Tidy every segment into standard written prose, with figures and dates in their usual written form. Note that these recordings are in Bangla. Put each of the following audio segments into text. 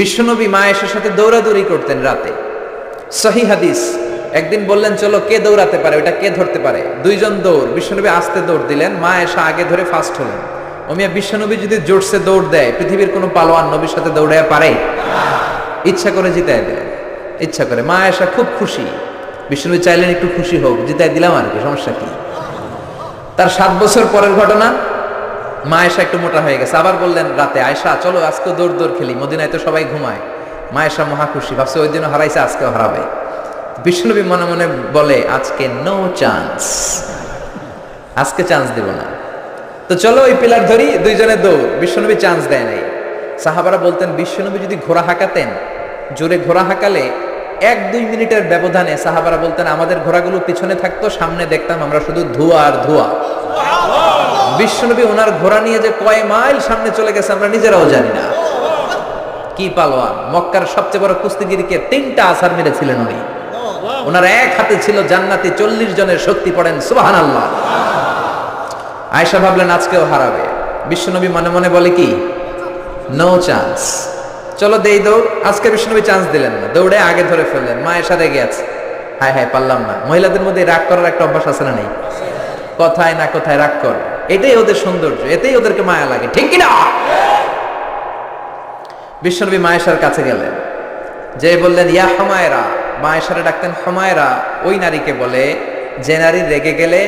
বিশ্বনবী মা আয়েশার সাথে দৌড়াদৌড়ি করতেন রাতে। সহিহ হাদিস। একদিন বললেন চলো কে দৌড়াতে পারে, ওটা কে ধরতে পারে। দুইজন দৌড়, বিশ্বনবী আস্তে দৌড় দিলেন, মা আয়েশা আগে ধরে ফার্স্ট হলেন। ওমিয়া বিশ্বনবী যদি জোরসে দৌড় দেয়, পৃথিবীর কোনো পালোয়ান নবীর সাথে দৌড়ায় পারে? ইচ্ছা করে জিতায় দিলেন, ইচ্ছা করে। মা আয়েশা খুব খুশি, বিশ্বনবী চাইলেন একটু খুশি হোক, জিতায় দিলাম আর কি, সমস্যা কি। তার 7 বছর পরের ঘটনা। মা আয়েশা একটু মোটা হয়ে গেছে, আবার বললেন রাতে, আয়েশা চলো আজকে দৌড় দৌড় খেলি, মদিনায় তো সবাই ঘুমায়। মা আয়েশা মহা খুশি, ভাবছে ওই দিনও হারাইছে, আজকেও হারাবে। বিশ্বনবী মনে মনে বলে আজকে নো চান্স, আজকে চান্স দেব না। তো চলো ওই পিলার ধরি, দুইজনে দৌড়। বিশ্বনবী চান্স দেয় নাই। সাহাবারা বলতেন বিশ্বনবী যদি ঘোড়া হাঁকাতেন, জোরে ঘোড়া হাঁকালে 1-2 মিনিটের ব্যবধানে সাহাবারা বলতেন আমাদের ঘোড়াগুলো পিছনে থাকতো, সামনে দেখতাম আমরা শুধু ধোঁয়া আর ধোঁয়া। বিশ্বনবী ওনার ঘোড়া নিয়ে যে কয় মাইল সামনে চলে গেছে আমরা নিজেরাও জানি না। কি পালোয়ান! মক্কার সবচেয়ে বড় কুস্তিগিরকে 3টা আছাড় মেরেছিলেন উনি। ওনার এক হাতে ছিল জান্নাতি 40 জনের শক্তি, পড়েন সুবহানাল্লাহ। আয়েশা ভাবলেন আজকেও হারাবে। বিশ্বনবী মনে মনে বলে কি নো চান্স, চলো দেই দৌড়। আজকে বিশ্বনবী চান্স দিলেন না, দৌড়ে আগে ধরে ফেললেন। মা আয়েশা রেগে আছে, হায় হায় পারলাম না। মহিলাদের মধ্যে রাগ করার একটা অভ্যাস আছে না নেই? কথায় না কথায় রাগ করে, এটাই ওদের সৌন্দর্য, এতেই ওদেরকে মায়া লাগে, ঠিক কিনা? বিশ্বনবী মা আয়েশার কাছে গেলেন, যে বললেন ইয়া হুমায়রা। মা আয়েশারে ডাকতেন হুমায়রা। ওই নারীকে বলে যে নারী রেগে গেলে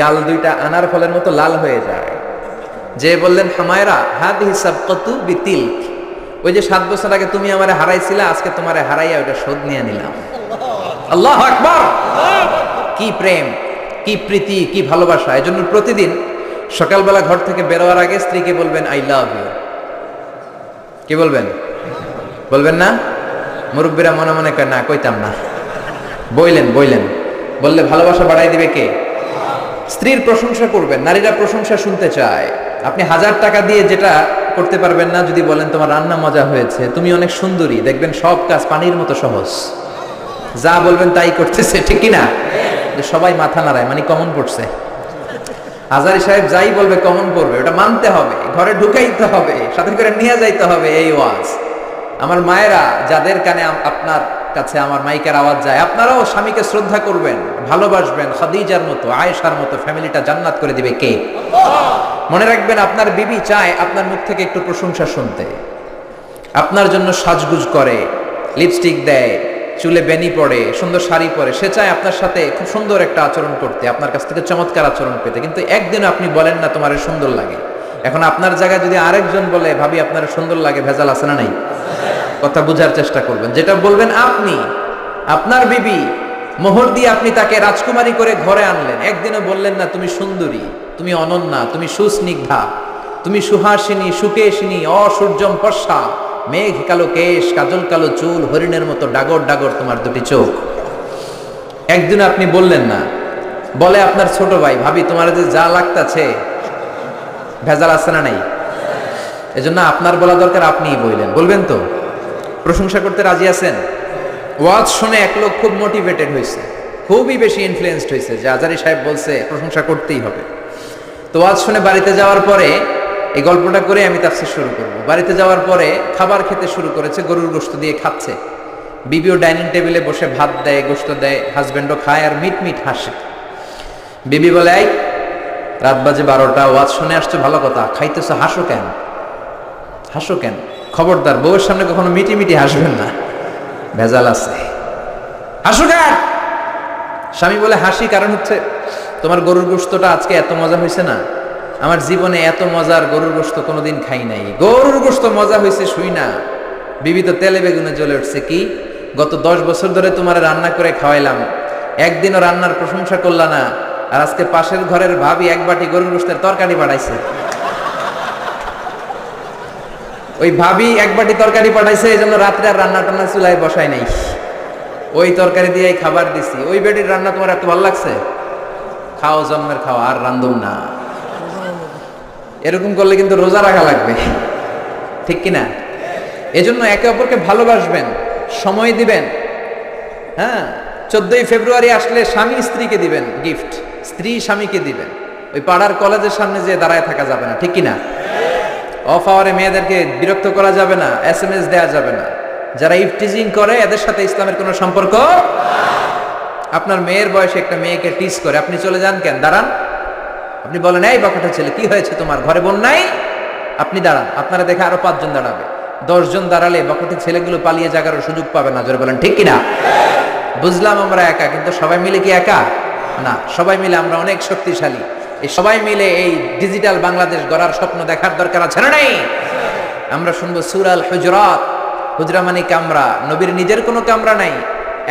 গাল দুইটা আনার ফলের মতো লাল হয়ে যায়। যে বললেন হুমায়রা হাদিহি সাবকাতু বিতিলক, ওই যে 7 বছর আগে তুমি আমারে হারাইছিলা, আজকে তোমারে হারাইয়া ওটা শোধ নিয়ে নিলাম। আল্লাহু আকবার! কি প্রেম, কি প্রীতি, কি ভালোবাসা। এজন্য প্রতিদিন সকালবেলা ঘর থেকে বেরোয়ার আগে স্ত্রীকে বলবেন আই লাভ ইউ। কি বলবেন? বলবেন না? মুরব্বীরা মনে মনে কয় না, কইতাম না। বললেন বললে ভালোবাসা বাড়াই দিবে কে? স্ত্রীর প্রশংসা করবেন। নারীরা প্রশংসা শুনতে চায়। আপনি 1000 টাকা দিয়ে যেটা করতে পারবেন না, যদি বলেন তোমার রান্না মজা হয়েছে, তুমি অনেক সুন্দরী, দেখবেন সব কাজ পানির মতো সহজ। যা বলবেন তাই করতেছে, ঠিক কিনা? সবাই মাথা নাড়ায়, মানে কমন পড়ছে। হাজারি সাহেব যাই বলবে কমন পড়বে, ওটা মানতে হবে, ঘরে ঢুকাইতে হবে, সাথে করে নিয়ে যাইতে হবে। এই ওয়াজ আমার মায়েরা, যাদের কানে আপনার কাছে আমার মাইকের আওয়াজ যায়, আপনারাও স্বামীকে শ্রদ্ধা করবেন, ভালোবাসবেন। খাদিজার মতো, আয়েশার মতো ফ্যামিলিটা জান্নাত করে দিবে কে? মনে রাখবেন আপনার বিবি চায় আপনার মুখ থেকে একটু প্রশংসা শুনতে। আপনার জন্য সাজগুজ করে, লিপস্টিক দেয়, চুলে বেনি পড়ে, সুন্দর শাড়ি পরে। সে চায় আপনার সাথে খুব সুন্দর একটা আচরণ করতে, আপনার কাছ থেকে চমৎকার আচরণ পেতে। কিন্তু একদিনও আপনি বলেন না তোমার সুন্দর লাগে। এখন আপনার জায়গায় যদি আরেকজন বলে ভাবি আপনার সুন্দর লাগে, ভেজাল আছে না নাই? কথা বুঝার চেষ্টা করবেন। যেটা বলবেন আপনি, আপনার বিবি, মোহর দিয়ে আপনি তাকে রাজকুমারী করে ঘরে আনলেন, একদিনও বললেন না তুমি সুন্দরী, তুমি অনন্যা, তুমি সুস্নিগ্ধা, তুমি সুহাসিনী, সুকেশিনী, অসূর্যম পর্ষা, মেঘ কালো কেশ, কাজল কালো চুল, হরিণের মতো ডাগর ডাগর তোমার দুটি চোখ। একদিন আপনি বললেন না। বলে আপনার ছোট ভাই, ভাবি তোমার যে যা লাগতাছে, ভেজাল আছে না নাই? এজন্য আপনার বলা দরকার, আপনিই বলবেন তো? প্রশংসা করতে রাজি আছেন? ওয়াজ শুনে এক লোক খুব মোটিভেটেড হয়েছে, খুবই বেশি ইনফ্লুয়েন্সড হয়েছে যে আজারি সাহেব বলছে প্রশংসা করতেই হবে। তো ওয়াজ শুনে বাড়িতে যাওয়ার পরে এই গল্পটা করে আমি তাফসীর শুরু করব। বাড়িতে যাওয়ার পরে খাবার খেতে শুরু করেছে, গরুর গোশত দিয়ে খাচ্ছে। বিবিও ডাইনিং টেবিলে বসে ভাত দেয়, গোশত দেয়, হাজবেন্ডও খায় আর মিট হাসে। বিবি বলে এই রাত বাজে 12টা, ওয়াজ শুনে আসছো ভালো কথা, খাইতেছো, হাসো কেন? হাসো কেন? খবরদার বউয়ের সামনে কখনো মিটি হাসবেন না, ভেজাল আছে। হাসো কেন? স্বামী বলে হাসি কারণ হচ্ছে তোমার গরুর গোশতটা আজকে এত মজা হয়েছে না, আমার জীবনে এত মজার গরুর গোশত কোনোদিন খাই নাই। গরুর গোশত মজা হয়েছে শুই না। বিবি তো তেলে বেগুনে জ্বলে উঠছে, কি গত 10 বছর ধরে তোমার রান্না করে খাওয়াইলাম, একদিনও রান্নার প্রশংসা করলা না, আর আজকে পাশের ঘরের ভাবি 1 বাটি গরুর গোশতের তরকারি পাঠাইছে। ওই ভাবি 1 বাটি তরকারি পাঠাইছে, এই জন্য রাত্রে আর রান্না টান্না চুলায় বসাই নাই, ওই তরকারি দিয়েই খাবার দিছি। ওই বেটির রান্না তোমার এত ভালো লাগছে, খাও জন্মের খাওয়া, আর রান্ধুম না। এরকম করলে কিন্তু রোজা রাখা লাগবে, ঠিক কিনা? এজন্য একে অপরকে ভালোবাসবেন, সময় দিবেন। হ্যাঁ, 14ই ফেব্রুয়ারি আসলে স্বামী স্ত্রীকে দিবেন গিফট, স্ত্রী স্বামীকে দিবেন। ওই পাড়ার কলেজের সামনে যে দাঁড়ায় থাকা যাবে না, ঠিক কিনা? অফ আওয়ারে মেয়েদেরকে বিরক্ত করা যাবে না, SMS দেওয়া যাবে না। যারা ইফটিজিং করে এদের সাথে ইসলামের কোনো সম্পর্ক। আপনার মেয়ের বয়সে একটা মেয়েকে টিজ করে, আপনি চলে যান কেন? দাঁড়ান। আপনি বলেন, এই বকাটা ছেলে, কি হয়েছে তোমার, ঘরে বোন নাই? আপনি দাঁড়ান, আপনারা দেখে আরো 5 জন দাঁড়াবে। 10 জন দাঁড়ালে বকাটে ছেলেগুলো পালিয়ে যাওয়ার সুযোগ পাবে না। জোরে বলেন ঠিক কিনা? বুঝলাম আমরা একা, কিন্তু সবাই মিলে কি একা না? সবাই মিলে আমরা অনেক শক্তিশালী। এই সবাই মিলে এই ডিজিটাল বাংলাদেশ গড়ার স্বপ্ন দেখার দরকার আছে না নাই? আমরা শুনবো সূরা আল হুজরাত। হুজরা মানে কামরা, নবীর নিজের কোনো কামরা নাই।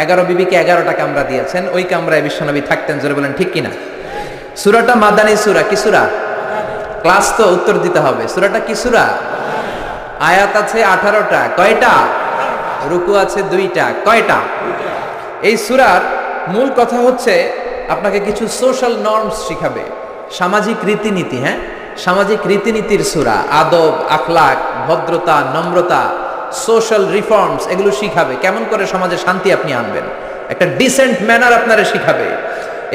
11 বিবিকে 11টা কামরা দিয়েছেন, ওই কামরায় বিশ্বনবী থাকতেন। জোরে বলেন ঠিক কিনা? সূরাটা মাদানী সূরা। কি সূরা? ক্লাস তো উত্তর দিতে হবে। সূরাটা কি সূরা? আয়াত আছে 18টা। কয়টা? রুকু আছে 2টা। কয়টা? এই সূরার মূল কথা হচ্ছে আপনাকে কিছু সোশ্যাল নর্মস শিখাবে, সামাজিক রীতিনীতি। হ্যাঁ, সামাজিক রীতিনীতির সূরা। আদব, আখলাক, ভদ্রতা, নম্রতা, সোশ্যাল রিফর্মস এগুলো শিখাবে। কেমন করে সমাজে শান্তি আপনি আনবেন, একটা ডিসেন্ট ম্যানার আপনারা শিখাবে।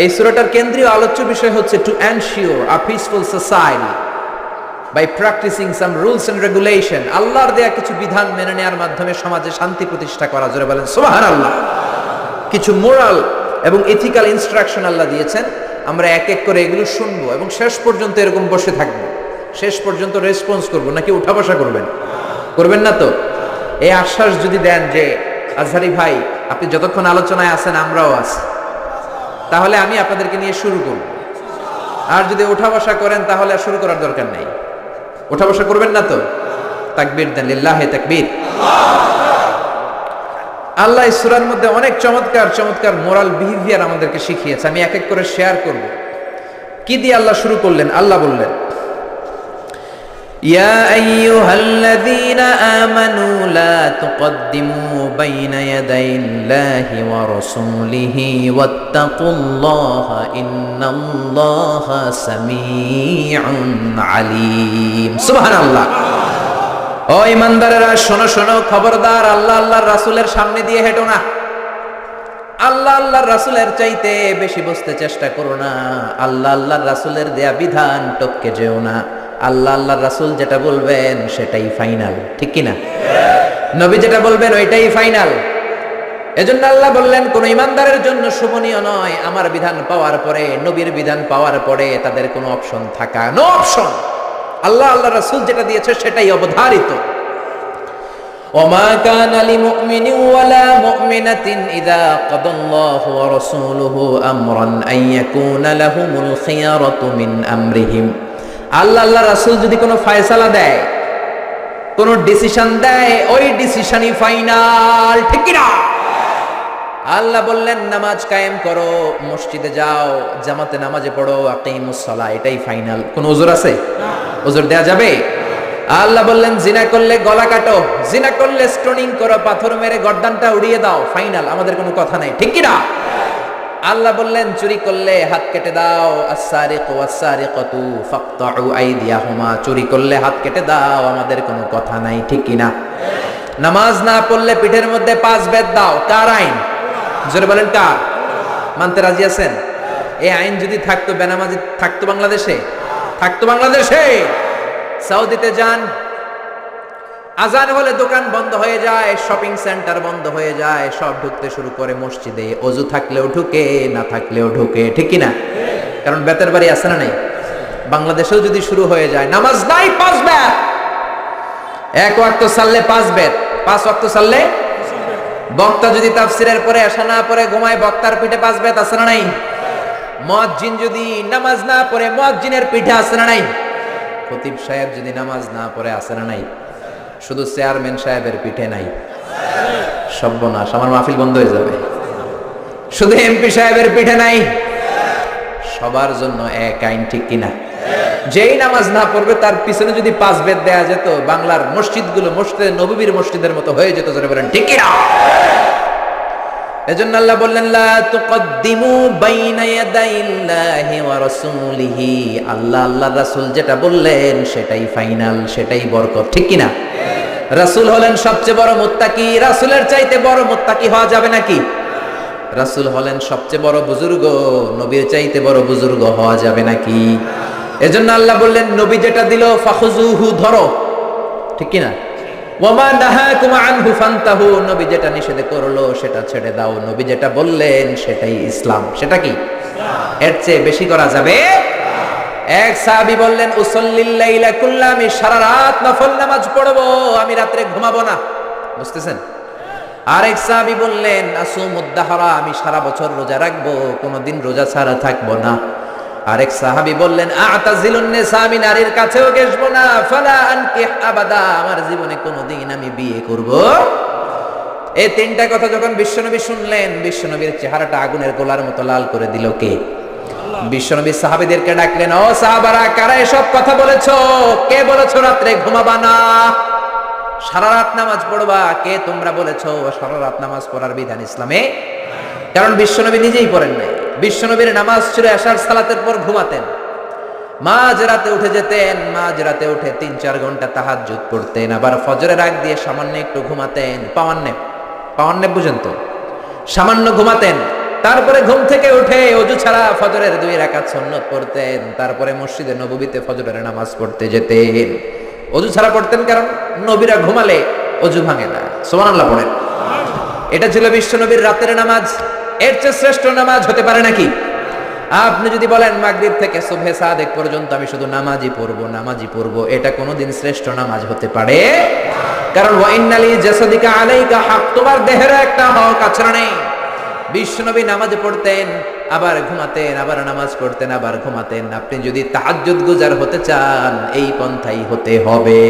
এই সূরাটার কেন্দ্রীয় আলোচ্য বিষয় হচ্ছে to ensure a peaceful society by practicing some rules and regulation. আল্লাহর দেয়া কিছু বিধান মেনে নেওয়ার মাধ্যমে সমাজে শান্তি প্রতিষ্ঠা করা। জোরে বলেন সুবহানাল্লাহ। কিছু মোরাল এবং এথিক্যাল ইনস্ট্রাকশন আল্লাহ দিয়েছেন। আমরা এক এক করে এগুলো শুনবো এবং শেষ পর্যন্ত এরকম বসে থাকবো। শেষ পর্যন্ত রেসপন্স করবো, নাকি উঠা বসা করবেন? করবেন না তো? এই আশ্বাস যদি দেন যে আজহারি ভাই আপনি যতক্ষণ আলোচনায় আছেন আমরাও আছি, তাহলে আমি আপনাদেরকে নিয়ে শুরু করব। আর যদি উঠা বসা করেন তাহলে আর শুরু করার দরকার নেই। উঠা বসা করবেন না তো? তাকবীর দেন, লিল্লাহি তাকবীর। আল্লাহ এই সূরার মধ্যে অনেক চমৎকার চমৎকার মোরাল বিহেভিয়ার আমাদেরকে শিখিয়েছে। আমি এক এক করে শেয়ার করব। কি দিয়ে আল্লাহ শুরু করলেন? আল্লাহ বললেন, ইয়া আইয়ুহাল্লাযীনা আমানু লা তুকদ্দিমু বাইনা ইয়াদাইল্লাহি ওয়া রাসূলিহি ওয়াত্তাকুল্লাহা ইন্নাল্লাহা সামিউন আলীম। সুবহানাল্লাহ। ও ইমানদারেরা শোনো শোনো, খবরদার আল্লাহ আল্লাহর রাসূলের সামনে দিয়ে হেঁটো না। আল্লাহ আল্লাহর রাসূলের চাইতে বেশি বুঝতে চেষ্টা করো না। আল্লাহ আল্লাহর রাসূলের দেয়া বিধান টপকে যেও না। আল্লাহ আল্লাহর রাসূল যেটা বলবেন সেটাই ফাইনাল, ঠিক কি না? নবী যেটা বলবেন ওইটাই ফাইনাল। এজন্য আল্লাহ বললেন, কোন ইমানদারের জন্য শোভনীয় নয় আমার বিধান পাওয়ার পরে, নবীর বিধান পাওয়ার পরে তাদের কোনো অপশন থাকা। No option. আল্লাহ আল্লাহ রাসূল যেটা দিয়েছে সেটাই অবধারিত। ওমা কানা লিমুমিনিন ওয়ালা মুমিনাতিন ইযা কাদাল্লাহু ওয়া রাসূলুহু আমরান আন ইয়াকুনা লাহুমুল খিয়ারাতু মিন আমরিহিম। আল্লাহ আল্লাহ রাসূল যদি কোনো ফয়সালা দেয়, কোনো ডিসিশন দেয়, ওই ডিসিশনই ফাইনাল, ঠিক কি না? আল্লাহ বললেন নামাজ কায়েম করো, মসজিদে যাও, জামাতে নামাজে পড়ো, আকিমুস সালাহ, এটাই ফাইনাল। কোন ওজর আছে? ওজর দেয়া যাবে? আল্লাহ বললেন জিনা করলে গলা কাটো, জিনা করলে স্টোনিং করো, পাথর মেরে গর্দানটা উড়িয়ে দাও, ফাইনাল, আমাদের কোনো কথা নাই, ঠিক কি না? আল্লাহ বললেন চুরি করলে হাত কেটে দাও, আস-সারিকু ওয়াস-সারিকাতু ফাকতাউ আইদিয়াহুমা, চুরি করলে হাত কেটে দাও, আমাদের কোনো কথা নাই, ঠিক কি না? নামাজ না পড়লে পিঠের মধ্যে 5 বেত দাও। কার আইন? জোরে বলেন কার? মানতে রাজি আছেন? এই আইন যদি থাকতো, বেনামাজি থাকতো বাংলাদেশে? থাকতো বাংলাদেশে? সৌদিতে যান, আজান হলে দোকান বন্ধ হয়ে যায়, শপিং সেন্টার বন্ধ হয়ে যায়, সব ঢুকতে শুরু করে মসজিদে। অজু থাকলেও ঢুকে, না থাকলেও ঢুকে, ঠিক কি না? কারণ বেতের বাড়ি আছে না নাই? বাংলাদেশেও যদি শুরু হয়ে যায়, নামাজ নাই 5 বেত, 1 ওয়াক্ত সাল্লে 5 বেত, 5 ওয়াক্ত সাল্লে। বক্তা যদি তাফসিরের পরে এশা না পড়ে ঘুমায়, বক্তার পিঠে 5 বেত আছে না নাই? মুয়াজ্জিন যদি নামাজ না পড়ে, মুয়াজ্জিনের পিঠে আছে না নাই? খতিব সাহেব যদি নামাজ না পড়ে, আছে না নাই? শুধু চেয়ারম্যান সাহেবের পিঠে নাই। সর্বনাশ, আমার মাহফিল বন্ধ হয়ে যাবে। শুধু এমপি সাহেবের পিঠে নাই। সবার জন্য এক আইন, ঠিক কিনা? যেই নামাজ না পড়বে তার পিছনে যদি 5 বেত দেয়া যেত, বাংলার মসজিদগুলো মসজিদে নববীর মসজিদের মতো হয়ে যেত। জোরে বলেন ঠিক কিনা? এজন্য আল্লাহ বললেন লা তুকদ্দিমু বাইনা ইয়াদাইল্লাহি ওয়া রাসূলিহি। আল্লাহ আল্লাহর রাসূল যেটা বললেন সেটাই ফাইনাল, সেটাই বরকত, ঠিক কিনা? রাসূল হলেন সবচেয়ে বড় মুত্তাকি। রাসূলের চাইতে বড় মুত্তাকি হওয়া যাবে নাকি? রাসূল হলেন সবচেয়ে বড় বুজুর্গ, নবীর চাইতে বড় বুজুর্গ হওয়া যাবে নাকি? এজন্য আল্লাহ বললেন নবী যেটা দিল ফাখুজুহু, ধরো। ঠিক কি না? ওয়ামা নাহাকুম আনহু ফান্তাহু, নবী যেটা নিষেধ করলো সেটা ছেড়ে দাও, নবী যেটা বললেন সেটাই ইসলাম। সেটা কি? এর চেয়ে বেশি করা যাবে? এক সাহাবী বললেন উসাল্লিল লাইলা কুল্লা, আমি সারা রাত নফল নামাজ পড়বো, আমি রাতে ঘুমাবো না। বুঝতেছেন? আরেক সাহাবী বললেন আসুমুদ দাহরা, আমি সারা বছর রোজা রাখবো, কোনোদিন রোজা ছাড়া থাকবো না। আরেক সাহাবী বললেন আতাজিলুন নিসা, আমি নারীর কাছেও ঘেসবো না, ফালা আনকিহ আবাদা, আমার জীবনে কোনোদিন আমি বিয়ে করব। এই তিনটা কথা যখন বিশ্বনবী শুনলেন, বিশ্বনবীর চেহারাটা আগুনের গোলার মতো লাল করে দিল কে? বিশ্বনবী সাহাবীদেরকে ডাকলেন, ও সাহাবারা, কারা এসব কথা বলেছো? কে বলেছো রাত্রে ঘুমাবা না, সারা রাত নামাজ পড়বা? কে তোমরা বলেছো সারা রাত নামাজ পড়ার বিধান ইসলামে? কারণ বিশ্বনবী নিজেই পড়েন নাই। বিশ্বনবীর নামাজ ছিল এশার সালাতের পর ঘুমাতেন, মাঝ রাতে উঠে যেতেন, মাঝ রাতে উঠে 3-4 ঘন্টা তাহাজ্জুদ পড়তেন, আবার ফজরের আগ দিয়ে সামান্য একটু ঘুমাতেন, পাওয়ার নেপ বুঝেন তো, সামান্য ঘুমাতেন। তারপরে ঘুম থেকে উঠে ওযু ছাড়া ফজরের 2 রাকাত সুন্নাত পড়তেন, তারপরে মসজিদে নববীতে ফজরের নামাজ পড়তে যেতেন। ওযু ছাড়া পড়তেন, কারণ নবীরা ঘুমালে ওযু ভাঙে না। সুবহানাল্লাহ পড়েন। এটা ছিল বিশ্বনবীর রাতের নামাজ। এর চেয়ে শ্রেষ্ঠ নামাজ হতে পারে নাকি? আপনি যদি বলেন মাগরিব থেকে সুবহে সাদেক পর্যন্ত আমি শুধু নামাজই পড়বো, এটা কোনোদিন শ্রেষ্ঠ নামাজ হতে পারে? কারণ ওয়া ইন্নালি জাসাদিকা আলাইকা হক, তোমার দেহের একটা হক আছে না নেই? বিশ্বনবী নামাজ পড়তেন, আবার ঘুমাতেন, আবার নামাজ পড়তেন, আবার ঘুমাতেন। আপনি যদি তাহাজ্জুদ গুজার হতে চান, এই পন্থাই হতে হবে,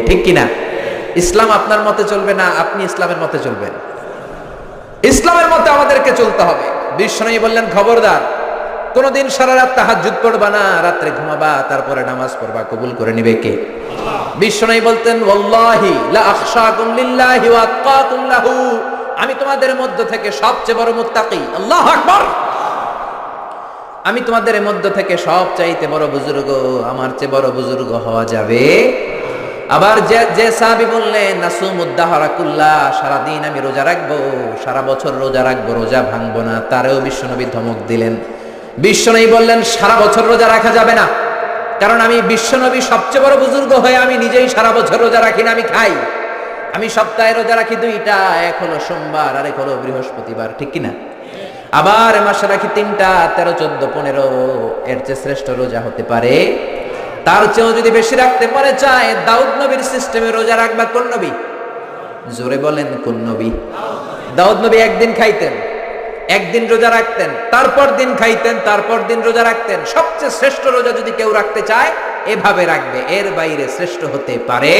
ঠিক কিনা? ইসলাম আপনার মতে চলবে না, আপনি ইসলামের মতে চলবেন। ইসলামের মতে আমাদেরকে চলতে হবে। বিশ্বনবী বললেন, খবরদার, কোনদিন সারা রাত তাহাজ্জুদ পড়বা না, রাত্রে ঘুমাবা, তারপরে নামাজ পড়বা, কবুল করে নিবে কে? বিশ্বনবী বলতেন, ওয়াল্লাহি লা আখশাকুম লিল্লাহি ওয়া আতকাকুম লাহু, আমি তোমাদের মধ্য থেকে সবচেয়ে বড় মুত্তাকি, আল্লাহু আকবার, আমি তোমাদের মধ্য থেকে সবচাইতে বড় বুজুর্গ, আমার চেয়ে বড় বুজুর্গ হওয়া যাবে? আবার যে সাহাবী বললেন নাসুমুদ দাহরা কুল্লা, সারা দিন আমি রোজা রাখবো, সারা বছর রোজা রাখবো, রোজা ভাঙবো না, তারেও বিশ্বনবী ধমক দিলেন। বিশ্বনবী বললেন সারা বছর রোজা রাখা যাবে না, কারণ আমি বিশ্বনবী সবচেয়ে বড় বুজুর্গ হয়ে আমি নিজেই সারা বছর রোজা রাখি না, আমি খাই। আমি সপ্তাহে রোজা রাখি 2টা, এক হলো সোমবার আর এক হলো বৃহস্পতিবার, ঠিক কিনা? আবার মাসে রাখি 3টা, 13, 14, 15। এর চেয়ে শ্রেষ্ঠ রোজা হতে পারে? তার চেয়েও যদি বেশি রাখতে পারে চায়, দাউদ নবীর সিস্টেমে রোজা রাখবা কোন নবী? জোরে বলেন, কোন নবী? দাউদ নবী একদিন খাইতেন, একদিন রোজা রাখতেন, তারপর দিন খাইতেন, তারপর দিন রোজা রাখতেন। সবচেয়ে শ্রেষ্ঠ রোজা যদি কেউ রাখতে চায় এভাবে রাখবে, এর বাইরে শ্রেষ্ঠ হতে পারে?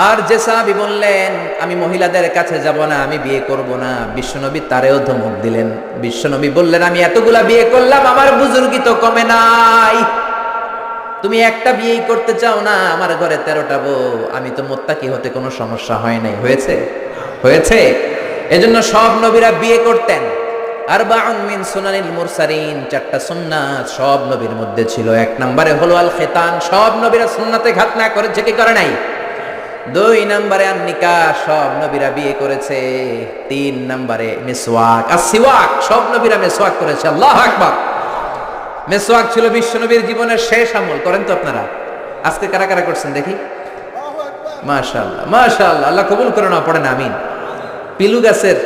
আর যে সাহাবী বললেন আমি মহিলাদের কাছে যাব না, আমি বিয়ে করব না, বিশ্বনবী তারেও ধমক দিলেন। বিশ্বনবী বললেন আমি এতগুলা বিয়ে করলাম, আমার বুজুর্গি তো কমে নাই, তুমি একটা বিয়েই করতে চাও না, আমার ঘরে 13টা বউ, আমি তো মুত্তাকি হতে কোনো সমস্যা হয় নাই। হয়েছে? এজন্য সব নবীরা বিয়ে করতেন। আরবাউন মিন সুনানিল মুরসালিন, 4টা সুন্নাত সব নবীর মধ্যে ছিল। 1 নম্বরে হলো আল খিতান, সব নবীরা সুন্নাতে ঘাত না করেছে কি করে নাই? 2 নম্বরে আন নিকাহ, সব নবীরা বিয়ে করেছে। 3 নম্বরে মিসওয়াক, আসিওয়াক, সব নবীরা মিসওয়াক করেছে। আল্লাহু আকবার। মিসওয়াক ছিল বিশ্বনবীর জীবনের শেষ আমল। করেন তো আপনারা? আজকে কারা কারা করছেন দেখি? মাশাআল্লাহ, মাশাআল্লাহ, আল্লাহ কবুল করে না, পড়েন আমিন। পিলু গাছের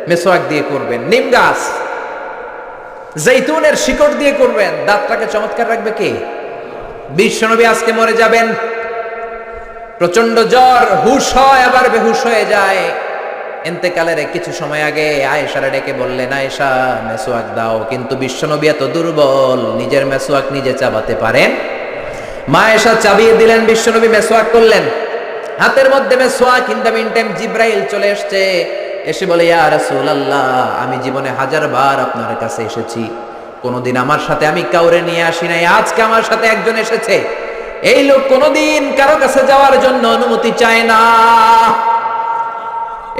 মিসওয়াক দিয়ে করবেন, নিম গাছ, জৈতুনের শিকড় দিয়ে করবেন, দাঁতটাকে চমৎকার রাখবে কে? বিশ্বনবী আজকে মরে যাবেন, প্রচন্ড জ্বর, হুশ হয় আবার বেহুশ হয়ে যায়। ইন্তেকালের কিছু সময় আগে আয়েশারে ডেকে বললেন, আয়েশা মেসওয়াক দাও, কিন্তু বিশ্বনবী এত দুর্বল, নিজের মেসওয়াক নিজে চাবাতে পারেন? মা আয়েশা চাবিয়ে দিলেন, বিশ্বনবী মেসওয়াক করলেন, হাতের মধ্যে মেসওয়াক। ইন দ্য মিন টাইম জিব্রাইল চলে এসেছে, এসে বলে ইয়া রাসূলুল্লাহ, আমি জীবনে 1000 বার আপনার কাছে এসেছি, কোনোদিন আমার সাথে আমি কাউরে নিয়ে আসি নাই, আজকে আমার সাথে একজন এসেছে। এই লোক কোনোদিন কারো কাছে যাওয়ার জন্য অনুমতি চায় না,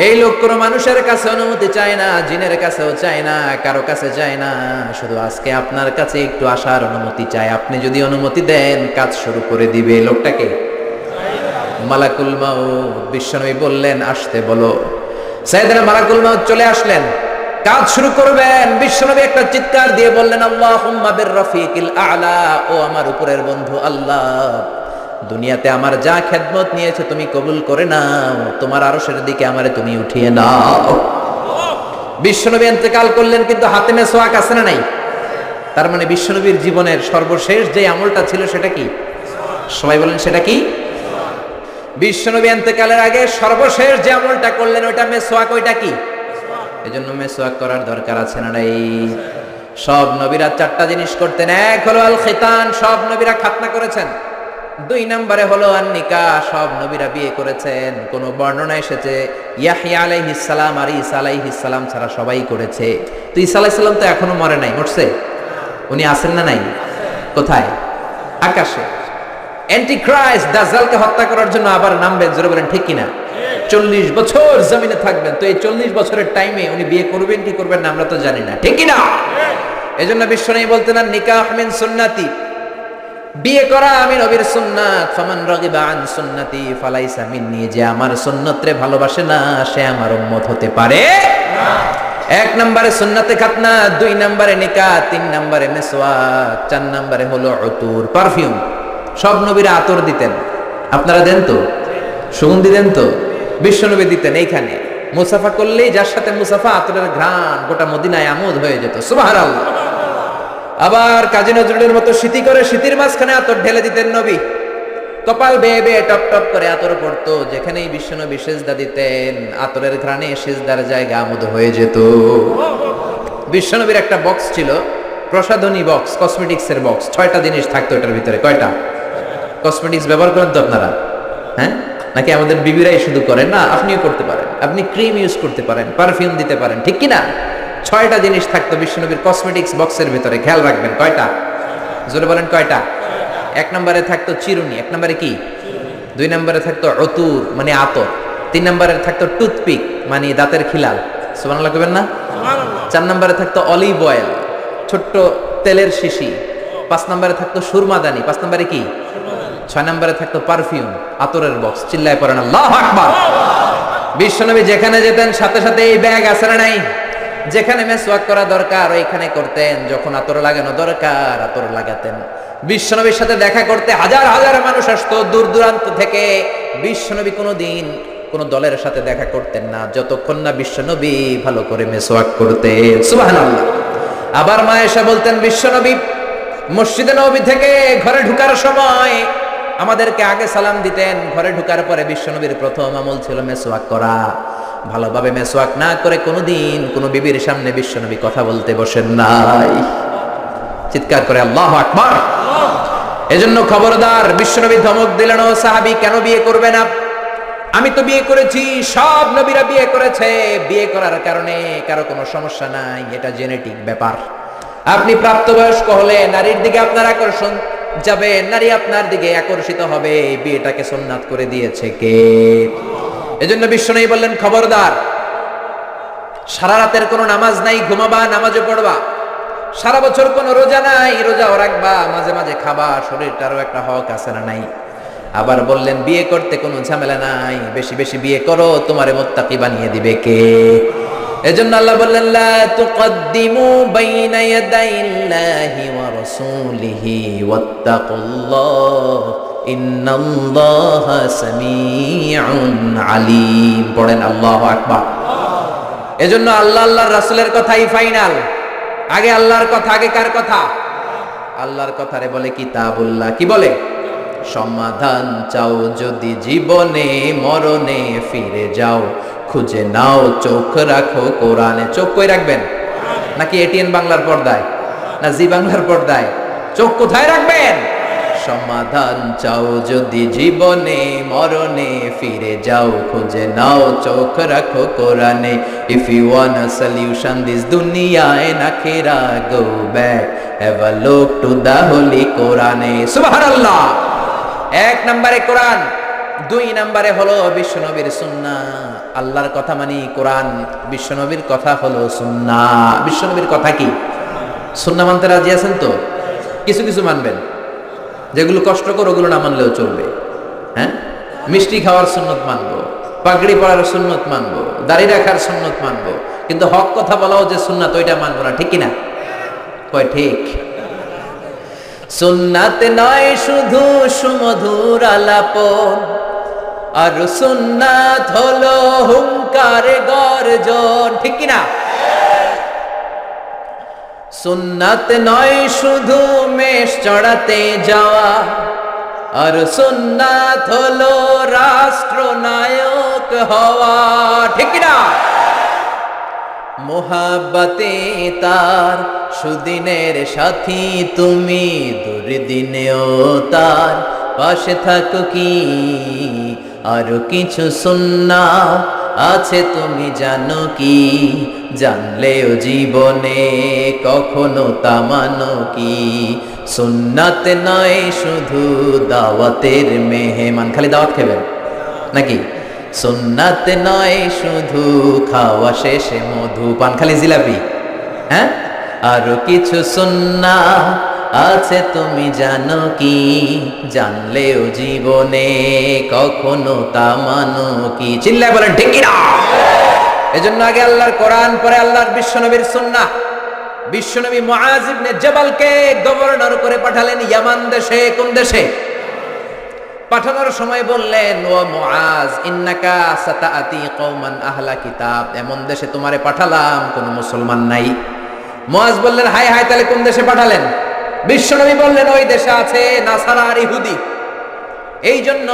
এই লোক কোনো মানুষের কাছে অনুমতি চায় না, জিনের কাছেও চায় না, কারো কাছে চায় না, শুধু আজকে আপনার কাছে একটু আসার অনুমতি চায়, আপনি যদি অনুমতি দেন কাজ শুরু করে দিবে। লোকটাকে মালাকুল মাউত। বিশ্বনবী বললেন আসতে বলো। সাইয়েদনা মালাকুল মাউত চলে আসলেন, কাজ শুরু করবেন। বিশ্বনবী একটা চিৎকার দিয়ে বললেন আল্লাহুম্মা বির রাফিকিল আ'লা, ও আমার উপরের বন্ধু আল্লাহ, দুনিয়াতে আমার যা খেদমত নিয়েছে তুমি কবুল করে নাও, তোমার আরশের দিকে আমারে তুমি উঠিয়ে নাও। বিশ্বনবী ইন্তেকাল করলেন, কিন্তু হাতে মেসওয়াক আছে না নাই? তার মানে বিশ্বনবীর জীবনের সর্বশেষ যে আমলটা ছিল সেটা কি? সবাই বলেন সেটা কি? বিশ্বনবী ইন্তেকালের আগে সর্বশেষ যে আমলটা করলেন ওইটা মেসওয়াক। ওইটা কি? এজন্য মেসওয়াক করার দরকার আছে না নাই? সব নবীরা চারটা জিনিস করতেন। এক হলো আল খিতান, সব নবীরা খাতনা করেছেন। দুই নম্বরে হলো আন নিকাহ, সব নবীরা বিয়ে করেছেন। কোন বর্ণনা এসেছে ইয়াহইয়া আলাইহিস সালাম আর ঈসা আলাইহিস সালাম ছাড়া সবাই করেছে। তো ঈসা আলাইহিস সালাম তো এখনো মরে নাই, মরছে? উনি আছেন না নাই? কোথায়? আকাশে। অ্যান্টিক্রাইস্ট দাজ্জালকে হত্যা করার জন্য আবার নামবেন, জোরে বলেন ঠিক কিনা? 40 বছর জমিনে থাকবেন। তো এই 40 বছরের টাইমে উনি বিয়ে করবেন কি করবেন না আমরা তো জানি না, ঠিক কিনা? এজন্য বিশ্বনবী বলতেন নিকাহ মিন সুন্নতি, বিয়ে করা আমি নবীর সুন্নাত। ফামান রাগিবা আন সুন্নতি ফালাইসা মিন্নি, যে আমার সুন্নতরে ভালোবাসে না সে আমার উম্মত হতে পারে না। এক নম্বরে সুন্নতে খাতনা, দুই নম্বরে নিকাহ, তিন নম্বরে মেসওয়াক, চার নম্বরে হলো উতুর, পারফিউম। সব নবীরা আতর দিতেন, আপনারা দেন তো? সুগন্ধি দেন তো? বিশ্বনবী দিতেন। এইখানে মুসাফা করলেই যার সাথে মুসাফা আতরের ঘ্রাণ গোটা মদিনায় আমোদ হয়ে যেত, সুবহানাল্লাহ। আবার কাজী নজরুলের মতো স্মৃতি করে স্মৃতির মাঝখানে আতর ঢেলে দিতেন নবী। কপাল বেয়ে বেয়ে টপ টপ করে আতর পড়তো। যেখানেই বিশ্বনবী সিজদা দিতেন আতরের ঘ্রাণে সিজদার জায়গা আমোদ হয়ে যেত। বিশ্বনবীর একটা বক্স ছিল, প্রসাধনী বক্স, কসমেটিক্সের বক্স। 6টা জিনিস থাকতো এটার ভিতরে। কয়টা? কসমেটিক্স ব্যবহার করেন তো আপনারা? হ্যাঁ, নাকি আমাদের বিবিরাই শুধু করেন? না, আপনিও করতে পারেন। আপনি ক্রিম ইউজ করতে পারেন, পারফিউম দিতে পারেন, ঠিক কিনা? 6টা জিনিস থাকতো বিশ্বনবীর কসমেটিক্স বক্সের ভিতরে। খেয়াল রাখবেন কয়টা? জোরে বলেন কয়টা? এক নম্বরে থাকতো চিরুনি। এক নম্বরে কি? দুই নম্বরে থাকতো উতুর মানে আতর। তিন নম্বরে থাকতো টুথপিক মানে দাঁতের খিলাল, সুবহানাল্লাহ কইবেন না? চার নম্বরে থাকতো অলিভ অয়েল, ছোট্ট তেলের শিশি। 5 নম্বরে থাকতো সুরমাদানি। 5 নম্বরে কি? 6 নম্বরে থাকতো পারফিউম, আতরের বক্স। চিল্লায় পড়েন আল্লাহু আকবার। বিশ্বনবী যেখানে যেতেন সাথে সাথে এই ব্যাগ আছে না নাই? যেখানে মেসওয়াক করা দরকার ওইখানে করতেন, যখন আতর লাগানো দরকার আতর লাগাতেন। বিশ্বনবীর সাথে দেখা করতে হাজার হাজার মানুষ আসতো দূর দূরান্ত থেকে। বিশ্বনবী কোনোদিন কোন দলের সাথে দেখা করতেন না যতক্ষণ না বিশ্বনবী ভালো করে মেসওয়াক করতেন, সুবহানাল্লাহ। আবার মা আয়েশা বলতেন বিশ্বনবী মসজিদে নববী থেকে ঘরে ঢোকার সময় আমাদেরকে আগে সালাম দিতেন। ঘরে ঢোকার পরে বিশ্বনবীর প্রথম আমল ছিল মেসওয়াক করা। ভালোভাবে মেসওয়াক না করে কোনোদিন কোনো বিবির সামনে বিশ্বনবী কথা বলতে বসেন নাই। চিৎকার করে আল্লাহু আকবার। এজন্য খবরদার, বিশ্বনবী ধমক দিলেন, ও সাহাবী কেন বিয়ে করবে না? আমি তো বিয়ে করেছি, সব নবীরা বিয়ে করেছে। বিয়ে করার কারণে কারো কোনো সমস্যা নাই, এটা জেনেটিক ব্যাপার। আপনি প্রাপ্তবয়স্ক হলে নারীর দিকে আপনার আকর্ষণ যাবে, নারী আপনার দিকে আকর্ষিত হবে। বিয়েটাকে সুন্নাত করে দিয়েছে কে? এজন্য বিশ্বনবী বললেন খবরদার, সারা রাতের কোনো নামাজ নাই, ঘুমাবা, নামাজও পড়বা। সারা বছর কোনো রোজা নাই, রোজাও রাখবা, মাঝে মাঝে খাবা, শরীরটারও একটা হক আছে না নাই? আবার বললেন বিয়ে করতে কোনো ঝামেলা নাই, বেশি বেশি বিয়ে করো, তোমারে মুত্তাকি বানিয়ে দিবে কে? এজন্য আল্লাহ বললেন লা তুকদ্দিমু বাইনা ইয়াদাইল্লাহি ওয়া রাসূলিহি ওয়াত্তাকুল্লাহ ইন্নাল্লাহা সামিউন আলীম। পড়েন আল্লাহু আকবার। এজন্য আল্লাহ আল্লাহর রাসূলের কথাই ফাইনাল। আগে আল্লাহর কথা, আগে কার কথা? আল্লাহর কথারে বলে কিতাবুল্লাহ। কি বলে? সমাধান চাও যদি জীবনে, মরণে ফিরে যাও, খুঁজে নাও চোখ রাখো কোরআনে। চোখ কই রাখবেন? নাকি এটিএন বাংলার পর্দায় না জি বাংলার পর্দায়? চোখ কোথায় রাখবেন? সমাধান চাও যদি জীবনে, মরণে ফিরে যাও, খুঁজে নাও চোখ রাখো কোরআনে। If you want a solution this দুনিয়ায় না খেরা, go back have a look to the holy কোরআনে। সুবহানাল্লাহ। এক নম্বরে কোরআন, দুই নম্বরে হলো বিশ্বনবীর সুন্নাহ। আল্লাহর কথা মানি কোরআন, বিশ্বনবীর কথা হলো সুন্নাহ। বিশ্বনবীর কথা কি? সুন্নাহ মানতে রাজি আছেন তো? কিছু কিছু মানবেন, যেগুলো কষ্টকর ওগুলো না মানলেও চলবে। হ্যাঁ, মিষ্টি খাওয়ার সুন্নত মানবো, পাগড়ি পরার সুন্নত মানবো, দাড়ি রাখার সুন্নত মানবো, কিন্তু হক কথা বলাও যে সুন্নাত ওইটা মানবো না, ঠিক কিনা? কয় ঠিক? সুন্নাত নয় শুধু সুমধুর আলাপন, আর সুন্নাত হলো হুঙ্কারে গর্জন, ঠিক কিনা? সুন্নাত নয় শুধু মেষ চড়াতে যাওয়া, আর সুন্নাত হলো রাষ্ট্রনায়ক হওয়া, ঠিক কিনা? মোহাব্বতে তার সুদিনের সাথী তুমি, দুর্দিনেও তার পাশে থাকো কি? আরো কিছু সুন্নাত আছে তুমি জানো কি? জানলেও জীবনে কখনো তা মানো কি? সুন্নাত নয় শুধু দাওয়াতের মেহমান, খালি দাওয়াত খাবেন নাকি? সুন্নাত নয় শুধু খাওয়া শেষে মধু পান, খালি জিলাপি, হ্যাঁ? আরো কিছু সুন্নাত আছে তুমি জানো কি? জানলেও জীবনে কখনো তা মানো কি? চিল্লায় বলেন ঠিক কিনা? এজন্য আগে আল্লাহর কোরআন, পরে আল্লাহর বিশ্বনবীর সুন্নাহ। বিশ্বনবী মুআজ ইবনে জাবালকে গভর্নর করে পাঠালেন ইয়ামান দেশে। কোন দেশে? পাঠানোর সময় বললেন, ও মুআজ, ইন্নাকা সাতাআতি কওমান আহলা কিতাব, এমন দেশে তোমারে পাঠালাম কোন মুসলমান নাই। মুআজ বললেন, হায় হায়, তাহলে কোন দেশে পাঠালেন? বিশ্বনবী বললেন, ওই দেশে আছে নাসারা আর ইহুদি। এই জন্য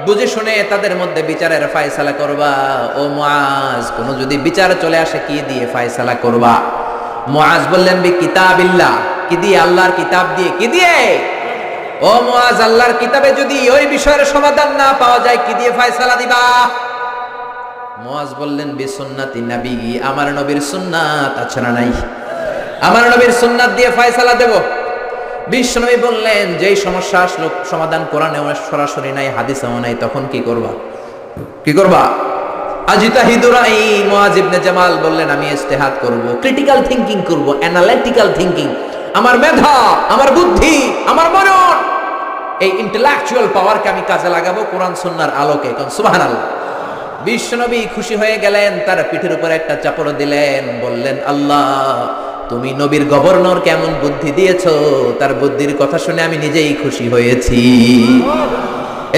বুঝে শুনে তাদের মধ্যে বিচারের ফয়সালা করবা। ও মুআজ, কোন যদি বিচার চলে আসে কি দিয়ে ফয়সালা করবা? মুআজ বললেন, বি কিতাবিল্লাহ, কি দিয়ে? আল্লাহর কিতাব দিয়ে। কি দিয়ে? ও মুআজ, আল্লাহর কিতাবে যদি ওই বিষয়ের সমাধান না পাওয়া যায় কি দিয়ে ফয়সালা দিবা? মুআজ বললেন, বি সুন্নাতি নবী, আমার নবীর সুন্নাত আছে না নাই? আমার নবীর সুন্নাত দিয়ে ফয়সালা দেব। বিশ্বনবী বললেন, যেই সমস্যা আসলো সমাধান কোরআনেও সরাসরি নাই, হাদিসেও নাই, তখন কি করবা? কি করবা? আজিতাহিদু রাই। মুআজ ইবনে জামাল বললেন, আমি ইজতিহাদ করব, ক্রিটিক্যাল থিংকিং করব, অ্যানালিটিক্যাল থিংকিং। আমার মেধা, আমার বুদ্ধি, আমার মনন, এই ইন্টেলেকচুয়াল পাওয়ারকে আমি কাজে লাগাবো কোরআন সুন্নাহর আলোকে। কোন সুবহানাল্লাহ। বিশ্বনবী খুশি হয়ে গেলেন, তার পিঠের উপর একটা চাপড় দিলেন, বললেন, আল্লাহ, তুমি নবীর গভর্নর কেমন বুদ্ধি দিয়েছো, তার বুদ্ধির কথা শুনে আমি নিজেই খুশি হয়েছি।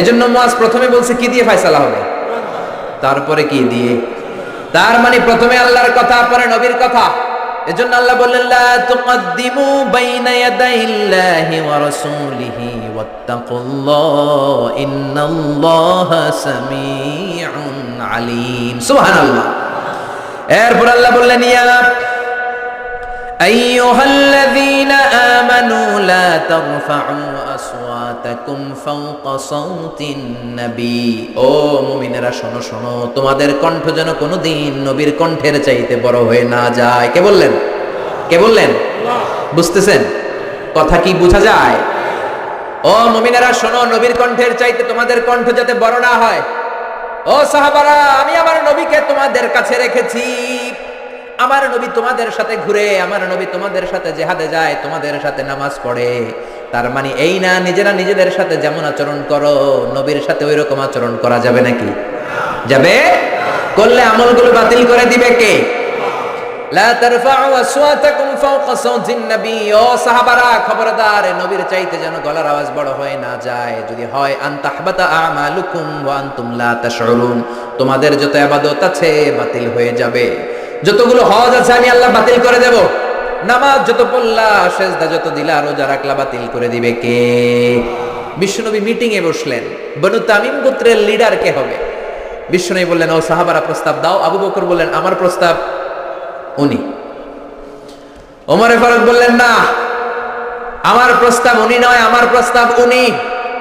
এজন্য মুআজ প্রথমে বলছে কি দিয়ে ফয়সালা হবে, তারপরে কি দিয়ে? তার মানে প্রথমে আল্লাহর কথা, পরে নবীর কথা। এজন্য আল্লাহ বললেন, লা তুকদ্দিমু বাইনা ইয়াদাইল্লাহি ওয়া রাসূলিহি ওয়াত্তাকুল্লাহ ইন্নাল্লাহা সামিউন আলীম। সুবহানাল্লাহ। এরপর আল্লাহ বললেন, ইয়া আইয়ুহাল্লাযীনা আমানু লা তারফা'উ আসওয়াতাকুম ফাওকা সাওতিন নবী। ও মুমিনেরা, শোনো শোনো, তোমাদের কণ্ঠ যেন কোনোদিন নবীর কণ্ঠের চাইতে বড় হয়ে না যায়। কে বললেন? কে বললেন? বুঝতেছেন কথা? কি বোঝা যায়? ও মুমিনেরা শোনো, নবীর কণ্ঠের চাইতে তোমাদের কণ্ঠ যাতে বড় না হয়। ও সাহাবারা, আমি আমার নবীকে তোমাদের কাছে রেখেছি। আমার নবী তোমাদের সাথে ঘুরে, আমার নবী তোমাদের সাথে জিহাদে যায়, তোমাদের সাথে নামাজ পড়ে। তার মানে এই না নিজেরা নিজেদের সাথে যেমন আচরণ করো, নবীর সাথে ওই রকম আচরণ করা যাবে নাকি? যাবে? করলে আমলগুলো বাতিল করে দিবে কে? লা তারফা'উ আসওয়াতাকুম ফাওকা সাওতিন নবী। ও সাহাবারা, খবরদার, নবীর চাইতে যেন গলার আওয়াজ বড় হয়ে না যায়। যদি হয়, আন তাহবাতা আমালুকুম ওয়া আনতুম লা তাশউরুন, তোমাদের যত ইবাদত আছে বাতিল হয়ে যাবে। যতগুলো হজ আছে আমি আল্লাহ বাতিল করে দেব। নামাজ যত পড়লা, সেজদা যত দিলা, রোজা রাখলা, বাতিল করে দিবে কে? বিশ্বনবী মিটিং এ বসলেন, বনু তামিম গোত্রের লিডার কে হবে? বিশ্বনবী বললেন, ও সাহাবারা প্রস্তাব দাও। আবু বকর বললেন, আমার প্রস্তাব উনি। ওমরে ফারুক বললেন, না, আমার প্রস্তাব উনি নয়, আমার প্রস্তাব উনি।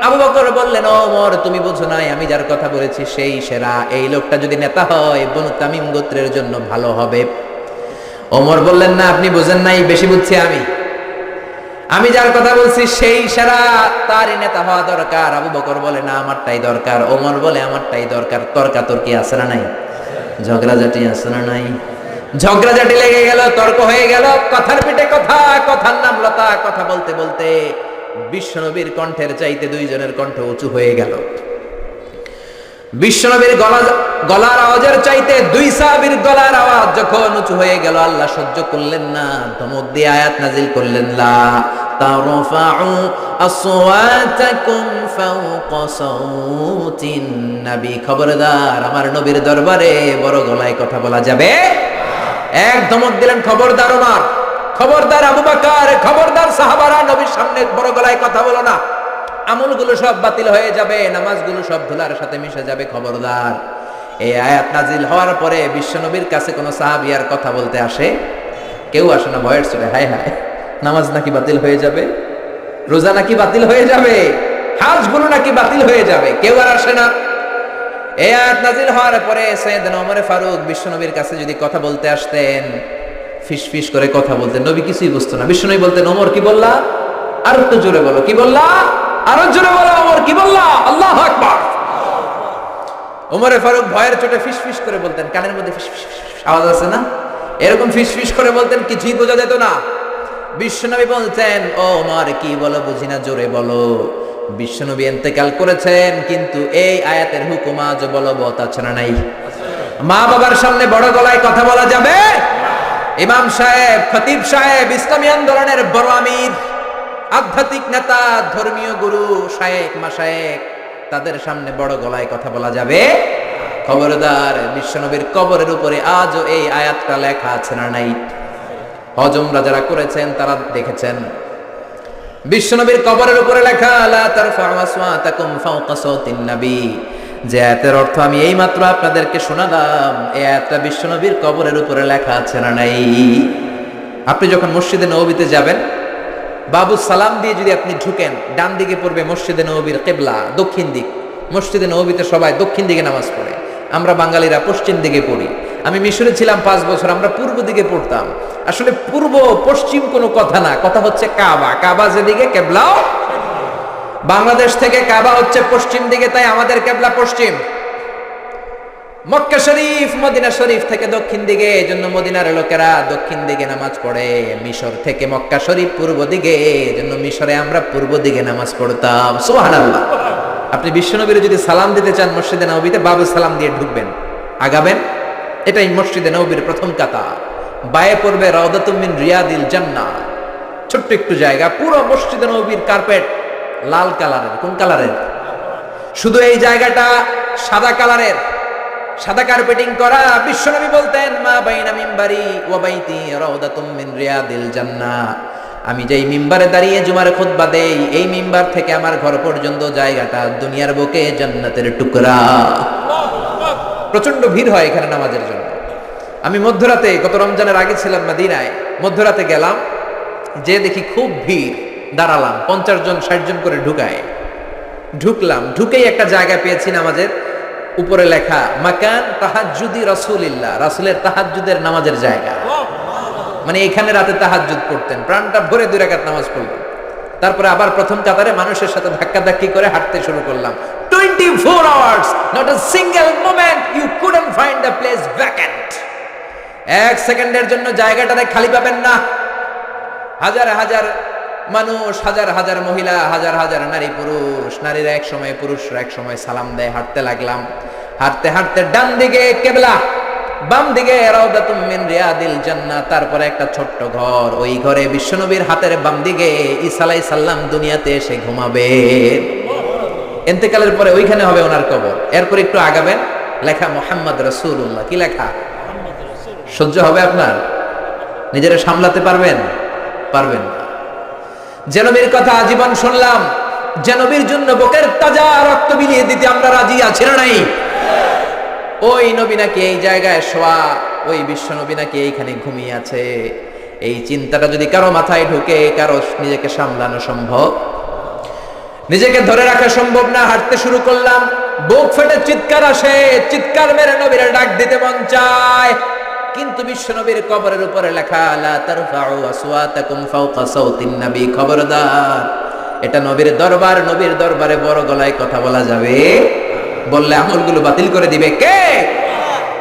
আবু বকর বললেন, ও ওমর, তুমি বুঝো নাই, আমি যার কথা বলেছি সেই সেরা। এই লোকটা যদি নেতা হয় বনু তামিম গোত্রের জন্য ভালো হবে। ওমর বললেন, না, আপনি বুঝেন নাই, বেশি বুঝছি আমি। আমি যার কথা বলছি সেই সেরা, তারই নেতা হওয়া দরকার। আবু বকর বলে, না, আমারটাই দরকার। ওমর বলে, আমারটাই দরকার। তর্কাতর্কি আছে না নাই? ঝগড়াঝাটি আছে না নাই? ঝগড়াঝাটি লেগে গেল, তর্ক হয়ে গেল, কথার পিঠে কথা, কথার নাম লতা। কথা বলতে বলতে বিশ্বনবীর কণ্ঠের চাইতে দুইজনের কণ্ঠ উঁচু হয়ে গেল। বিশ্বনবীর গলার আওয়াজের চাইতে দুই সাহাবীর গলার আওয়াজ যখন উঁচু হয়ে গেল, আল্লাহ সহ্য করলেন না, ধমক দিয়ে আয়াত নাজিল করলেন, লা তারফাউ আসওয়াতাকুম ফাওকা সাউতিন নবী, খবরদার আমার নবীর দরবারে বড় গলায় কথা বলা যাবে। এক ধমক দিলেন, খবরদার ওমর, খবরদার আবু বকর, খবরদার সাহাবারা, নবীর সামনে বড় গলায় কথা বলো না, আমলগুলো সব বাতিল হয়ে যাবে, নামাজগুলো সব ধুলার সাথে মিশে যাবে, খবরদার। এই আয়াত নাজিল হওয়ার পরে বিশ্বনবীর কাছে কোনো সাহাবী আর কথা বলতে আসে? কেউ আসে না, ভয়ের চলে, হায় হায়, নামাজ নাকি বাতিল হয়ে যাবে, রোজা নাকি বাতিল হয়ে যাবে, হজগুলো নাকি বাতিল হয়ে যাবে, কেউ আর আসে না। এই আয়াত নাজিল হওয়ার পরে সাইয়েদনা ওমর ফারুক বিশ্বনবীর কাছে যদি কথা বলতে আসতেন, ফিস ফিস করে কথা বলতেন, নবী কিছুই বুঝতো না। বিশ্বনবী বলতেন, ওমর কি বললা, আর একটু জোরে বলো, কি বললা, আরো জোরে বলো, ওমর কি বললা, আল্লাহু আকবার। ওমর ফারুক ভয়ের চোটে ফিস ফিস করে বলতেন, কানের মধ্যে ফিস ফিস আওয়াজ আছে না, এরকম ফিস ফিস করে বলতেন, কিছুই বোঝা যেত না। বিশ্বনবী বলতেন, ও ওমর কি বলো, বুঝি না, জোরে বলো। বিশ্বনবী ইন্তেকাল করেছেন, কিন্তু এই আয়াতের হুকুম আজও বলবৎ আছে না নাই? মা বাবার সামনে বড় গলায় কথা বলা যাবে? ইমাম সাহেব, খতিব সাহেব, ইসলামী আন্দোলনের বড় আমির, আধ্যাত্মিক নেতা, ধর্মীয় গুরু, শায়েখ মাশায়েখ, তাদের সামনে বড় গলায় কথা বলা যাবে? খবরদার, বিশ্বনবীর কবরের উপরে আজও এই আয়াতটা লেখা আছে না নাই? হজ উমরা যারা করেছেন তারা দেখেছেন, বিশ্বনবীর কবরের উপরে লেখা, লা তারফাউ আসওয়াতাকুম ফাওকা সাওতিন নবী, যে আয়াতের অর্থ আমি এই মাত্র আপনাদেরকে শোনালাম, এই আয়াতটা বিশ্বনবীর কবরের উপরে লেখা আছে না নাই? আপনি যখন মসজিদে নববীতে যাবেন, বাবু সালাম দিয়ে যদি আপনি ঢুকেন, ডান দিকে পড়বে মসজিদে নববীর কিবলা, দক্ষিণ দিক। মসজিদে নববীতে সবাই দক্ষিণ দিকে নামাজ পড়ে, আমরা বাঙালিরা পশ্চিম দিকে পড়ি। আমি মিশরে ছিলাম 5 বছর, আমরা পূর্ব দিকে পড়তাম। আসলে পূর্ব পশ্চিম কোনো কথা না, কথা হচ্ছে কাবা, কাবা যেদিকে কিবলাও। বাংলাদেশ থেকে কাবা হচ্ছে পশ্চিম দিকে, তাই আমাদের কিবলা পশ্চিম। মক্কা শরীফ, মদিনা শরীফ থেকে দক্ষিণ দিকে, এজন্য মদিনার লোকেরা দক্ষিণ দিকে নামাজ পড়ে। মিশর থেকে মক্কা শরীফ পূর্ব দিকে, এজন্য মিশরে আমরা পূর্ব দিকে নামাজ পড়তাম। সুবহানাল্লাহ। আপনি বিশ্বনবীর যদি সালাম দিতে চান মসজিদে নববীতে, বাবু সালাম দিয়ে ঢুকবেন, আগাবেন, এটাই মসজিদে নববীর প্রথম কাতা। বায়ে পড়বে রাউদাতুম মিন রিয়াদিল জান্নাহ, ছোট্ট একটু জায়গা, পুরো মসজিদে নববীর কার্পেট লাল কালারের। কোন কালারের? শুধু এই জায়গাটা সাদা কালারের, সাদা কার্পেটিং করা। বিশ্বনবী বলতেন, মা বাইনা মিম্বারি ওয়া বাইতি রাউদাতুম মিন রিয়াদিল জান্নাহ, আমি যেই মিম্বারে দাঁড়িয়ে জুমার খুতবা দেই, এই মিম্বার থেকে আমার ঘর পর্যন্ত জায়গাটা দুনিয়ার বুকে জান্নাতের টুকরা। প্রচন্ড ভিড় হয় এখানে নামাজের জন্য। আমি মধ্যরাতে, গত রমজানের আগে ছিলাম মদিনায়, মধ্যরাতে গেলাম, যে দেখি খুব ভিড়, দাঁড়ালাম, 50 জন 60 জন করে ঢুকলাম, ঢুকেই একটা জায়গা পেয়েছি নামাজের, উপরে লেখা মাকান তাহাজ্জুদি রাসূলিল্লাহ, রাসূলের তাহাজ্জুদের নামাজের জায়গা। মানে এখানে রাতে তাহাজ্জুদ পড়তেন, প্রাণটা ভরে 2 রাকাত নামাজ পড়লাম। তারপরে আবার প্রথম কাতারে মানুষের সাথে ধাক্কাধাক্কি করে হাঁটতে শুরু করলাম। 24 hours, not a single moment you couldn't find the place vacant. 1 সেকেন্ডের জন্য জায়গাটাতে খালি পাবেন না। হাজার হাজার মানুষ, হাজার হাজার মহিলা, হাজার হাজার নারী পুরুষ, নারীরা এক সময়, পুরুষরা এক সময় সালাম দেয়। হাঁটতে লাগলাম, হাঁটতে হাঁটতে ডান দিকে কিবলা, বাম দিকে রাউদাতুম মিন রিয়াদিল জান্নাহ, তারপরে একটা ছোট্ট ঘর, ওই ঘরে বিশ্বনবীর হাতের বাম দিকে ঈসা আলাইহিস সালাম দুনিয়াতে এসে ঘুমাবে। ইন্তেকালের পরে ওইখানে হবে ওনার কবর। এরপর একটু আগাবেন, লেখা মুহাম্মদ রাসূলুল্লাহ। কি লেখা? সহ্য হবে আপনার? নিজেরা সামলাতে পারবেন? পারবেন না। যে নবীর কথা আজীবন শুনলাম, যে নবীর জন্য বুকের তাজা রক্ত বিলিয়ে দিতে আমরা রাজি আছি না নাই? ওই নবী নাকি এই জায়গায় শোয়া, ওই বিশ্ব নবী নাকি এইখানে ঘুমিয়ে আছে। এই চিন্তাটা যদি কারো মাথায় ঢুকে, কারো নিজেকে সামলানো সম্ভব? নিজেকে ধরে রাখা সম্ভব না। হাঁটতে শুরু করলাম, বুক ফেটে চিৎকার আসে, চিৎকার মেরে নবীর ডাক দিতে মন চায়, কিন্তু বিশ্ব নবীর কবরের উপরে লেখা, লা তারফাউ আসওয়াতাকুম ফাওকা সাওতিন নবী, খবরদার, এটা নবীর দরবার, নবীর দরবারে বড় গলায় কথা বলা যাবে? বললে আমলগুলো বাতিল করে দিবে কে?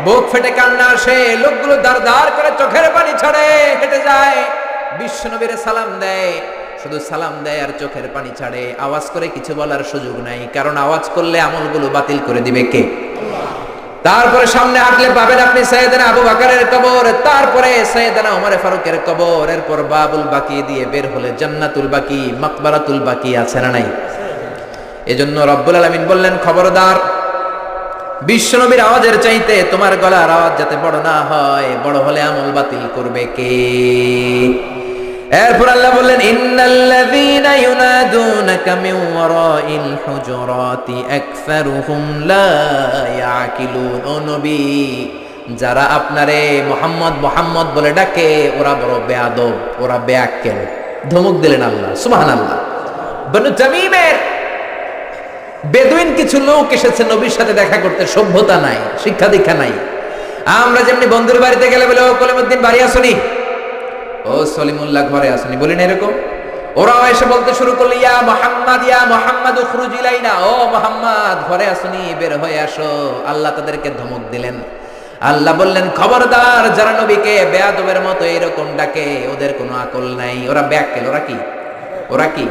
বুক ফেটে কান্না আসে, লোকগুলো দাঁড় দাঁড় করে চোখের পানি ছাড়ে, হেঁটে যায়, বিশ্ব নবীর সালাম দেয়। শুধু সালাম দেয় আর চোখের পানি ছাড়ে, আওয়াজ করে কিছু বলার সুযোগ নাই, কারণ আওয়াজ করলে আমলগুলো বাতিল করে দিবে কে? তারপরে সামনে হাঁটলে পাবেন আপনি সাইয়েদনা আবু বকরের কবর, তারপরে সাইয়েদনা ওমর ফারুকের কবর, এরপর বাবুল বাকি দিয়ে বের হলে জান্নাতুল বাকি, মাকবারাতুল বাকি আছে না নাই? এজন্য রব্বুল আলামিন বললেন, খবরদার, বিশ্বনবীর আওয়াজের চাইতে তোমার গলার আওয়াজ যাতে বড় না হয়, বড় হলে আমল বাতিল করবে কে? এরপর আল্লাহ বললেন, ইন্নাল্লাযীনা ইউনাদুনাকা মিন ওয়ারাইল হুজুরাতি আকসারুহুম লা ইয়াকিলুন। ও নবী, যারা আপনারে মুহাম্মদ মুহাম্মদ বলে ডাকে ওরা বড় বেয়াদব, ওরা বেয়াক্কেল। ধমক দিলেন আল্লাহ, সুবহানাল্লাহ। বনু তামিমের বেদুইন কিছু লোক এসেছে নবীর সাথে দেখা করতে, সভ্যতা নাই, শিক্ষা দীক্ষা নাই। আমরা যেমনি বন্ধুর বাড়িতে গেলে বলে, ও কলিমুদ্দিন বাড়ি আসুনি, ও সলিমুল্লাহ ঘরে আসুনি, বলি না এরকম? ওরাও এসে বলতে শুরু করলো, ইয়া মুহাম্মদ, ইয়া মুহাম্মদ উখরুজ ইলাইনা, ও মুহাম্মদ ঘরে আসুনি, বের হয়ে আসো। আল্লাহ তাদেরকে ধমক দিলেন। আল্লাহ বললেন, খবরদার, যারা নবীকে বেয়াদবের মতো এরকম ডাকে ওদের কোনো আকল নাই, ওরা বেয়াক্কেল। ওরা কি? ওরা কি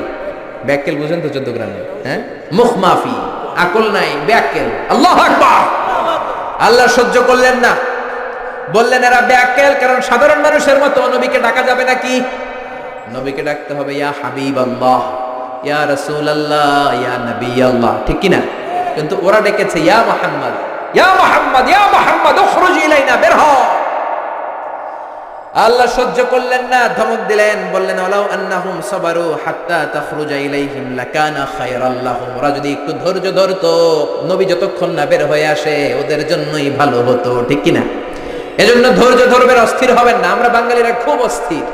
বেয়াক্কেল? বুঝেন তো 14 গ্রামে, হ্যাঁ, মুখ মাফি, আকল নাই, বেয়াক্কেল। আল্লাহু আকবার। আল্লাহ সহ্য করলেন না, বললেন এরা বেয়াক্কেল, কারণ সাধারণ মানুষের মতো নবীকে ডাকা যাবে নাকি? নবীকে ডাকতে হবে ইয়া হাবিবাল্লাহ, ইয়া রাসূলুল্লাহ, ইয়া নবিয়াল্লাহ, ঠিক কি না? কিন্তু ওরা ডেকেছে ইয়া মুহাম্মদ, ইয়া মুহাম্মদ, ইয়া মুহাম্মদ উখরুজ ইলাইনা, বের হ। আল্লাহ সহ্য করলেন না, ধমক দিলেন, বললেন, ওয়ালাউ আন্নাহুম সাবারু হাত্তা তাখরুজা ইলাইহিম লাকানা খায়রাল লাহুম। ওরা যদি একটু ধৈর্য ধরতো, নবী যতক্ষণ না বের হয়ে আসে ওদের জন্যই ভালো হতো, ঠিক কি না? এজন্য ধৈর্য ধরবেন, অস্থির হবেন না। আমরা বাঙালিরা খুব অস্থির,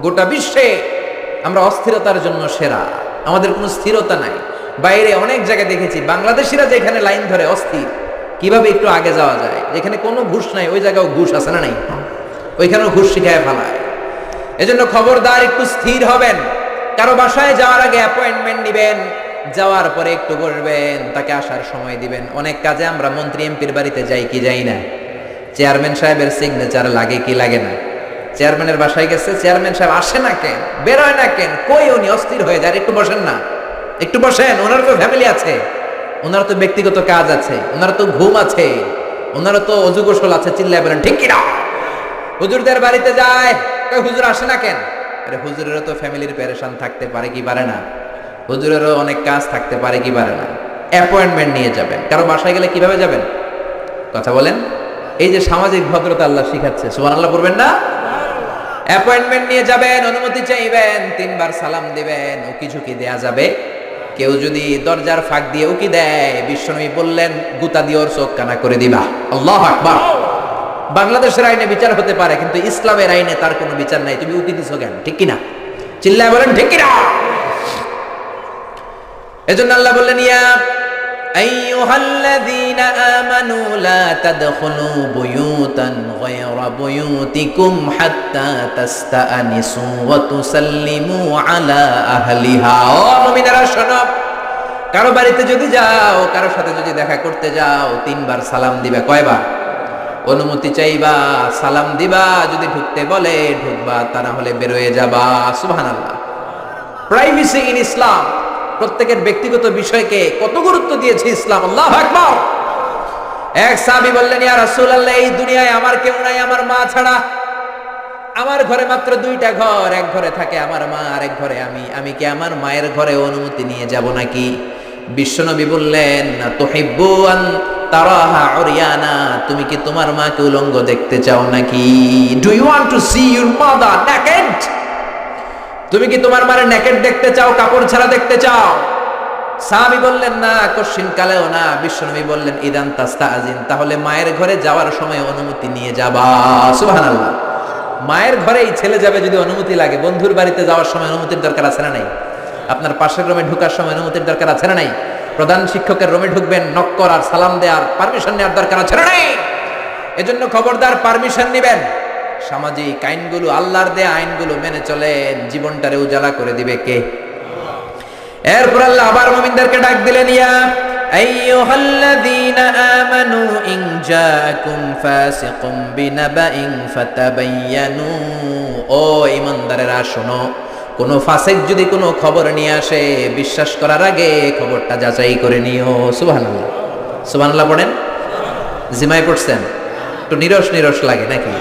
গোটা বিশ্বে আমরা অস্থিরতার জন্য সেরা, আমাদের কোনো স্থিরতা নাই। বাইরে অনেক জায়গায় দেখেছি বাংলাদেশিরা যেখানে লাইন ধরে অস্থির, কিভাবে একটু আগে যাওয়া যায়, যেখানে কোনো ঘুষ নাই ওই জায়গাও ঘুষ আছে না নাই, ওইখানেও ঘুষ শিখায় ফেলায়। এজন্য খবরদার, একটু স্থির হবেন। কারো বাসায় যাওয়ার আগে অ্যাপয়েন্টমেন্ট নিবেন, যাওয়ার পরে একটু বসবেন, তাকে আসার সময় দিবেন। অনেক কাজে আমরা মন্ত্রী এমপির বাড়িতে যাই কি যাই না? চেয়ারম্যান সাহেবের সিগনেচার লাগে কি লাগে না? চেয়ারম্যানের বাসায় গেছে, চেয়ারম্যান সাহেব আসে না কেন, বেরোয় না কেন, কই উনি অস্থির হয়ে যায়, একটু বসেন না, একটু বসেন। ওনার তো ফ্যামিলি আছে, ওনার তো ব্যক্তিগত কাজ আছে, ওনার তো ঘুম আছে, ওনার তো অজু গোসল আছে। চিল্লায় বলেন ঠিক কিনা? হুজুরদের বাড়িতে যায়, হুজুর আসে না কেন? আরে হুজুরেরও তো ফ্যামিলির পেরেশান থাকতে পারে কি পারে না? হুজুরেরও অনেক কাজ থাকতে পারে কি পারে না? অ্যাপয়েন্টমেন্ট নিয়ে যাবেন। কারো বাসায় গেলে কিভাবে যাবেন? কথা বলেন। এই যে সামাজিক ভদ্রতা আল্লাহ শিখাচ্ছে, সুবহানাল্লাহ বলবেন না? অ্যাপয়েন্টমেন্ট নিয়ে যাবেন, অনুমতি চাইবেন, 3 বার সালাম দিবেন, উকি ঝুঁকি দেয়া যাবে। কেউ যদি দরজার ফাঁক দিয়ে উকি দেয়, বিশ্বনবী বললেন গুতা দিয়ে ওর চোখ কানা করে দিবা। আল্লাহু আকবার। বাংলাদেশের আইনে বিচার হতে পারে, কিন্তু ইসলামের আইনে তার কোনো বিচার নাই। তুমি উকি দিছো কেন, ঠিক কিনা? চিল্লায় বলেন ঠিক কিনা? এজন্য আল্লাহ বললেন, ইয়া আইয়ুহাল্লাযীনা আমানু লা তাদখুলু বুয়ুতান গায়রা বুয়ুতিকুম হাত্তা তাস্তাআনিসু ওয়া তুসাল্লিমু আলা আহলিহা। ও মুমিনেরা শোনো, কারো বাড়িতে যদি যাও, কারো সাথে যদি দেখা করতে যাও, 3 বার সালাম দিবা। কয়বার? অনুমতি চাইবা, সালাম দিবা, যদি ঢুকতে বলে ঢুকবা, তা না হলে বের হয়ে যাবা। সুবহানাল্লাহ। প্রাইভেসি ইন ইসলাম, প্রত্যেকের ব্যক্তিগত বিষয়কে কত গুরুত্ব দিয়েছে ইসলাম। আল্লাহু আকবার। এক সাহাবী বললেন, ইয়া রাসূলুল্লাহ, এই দুনিয়ায় আমার কেউ নাই আমার মা ছাড়া। আমার ঘরে মাত্র 2টা ঘর, এক ঘরে থাকে আমার মা আর এক ঘরে আমি। আমি কি আমার মায়ের ঘরে অনুমতি নিয়ে যাব নাকি? বিশ্বনবী বললেন, তুহিব্বু আন তারাহা উরিয়ানা, তুমি কি তোমার মাকে উলঙ্গ দেখতে চাও নাকি? Do you want to see your mother naked? তুমি কি তোমার মায়ের নেকেড দেখতে চাও, কাপড় ছাড়া দেখতে চাও? সাহাবী বললেন, না, কশিন কালেও না। বিশ্বনবী বললেন, ইদান তাস্তাআজিন, তাহলে মায়ের ঘরে যাওয়ার সময় অনুমতি নিয়ে যাবা। সুবহানাল্লাহ। মায়ের ঘরেই ছেলে যাবে যদি অনুমতি লাগে, বন্ধুর বাড়িতে যাওয়ার সময় অনুমতির দরকার আছে না নাই? আপনার পাশের রুমে ঢোকার সময় অনুমতির দরকার আছে না নাই? প্রধান শিক্ষকের রুমে ঢুকবেন, নক করার, সালাম দেওয়ার, পারমিশন নেওয়ার দরকার আছে না নাই? এজন্য খবরদার, পারমিশন নেবেন। সামাজিক আইনগুলো, আল্লাহর দেয়া আইনগুলো মেনে চলেন, জীবনটারে উজালা করে দিবে কে? এরপর আল্লাহ আবার মুমিনদেরকে ডাক দিলেন, ইয়া আইয়ুহাল্লাযীনা আমানু ইন জাআকুম ফাসিকুম বিনাবাইন ফাতাবায়ানু। ও ঈমানদারেরা শোনো, কোনো ফাসিক যদি কোনো খবর নিয়ে আসে, বিশ্বাস করার আগে খবরটা যাচাই করে নিও। সুবহানাল্লাহ, সুবহানাল্লাহ পড়েন। জিমায় পড়ছেন? একটু নিরস নিরস লাগে নাকি?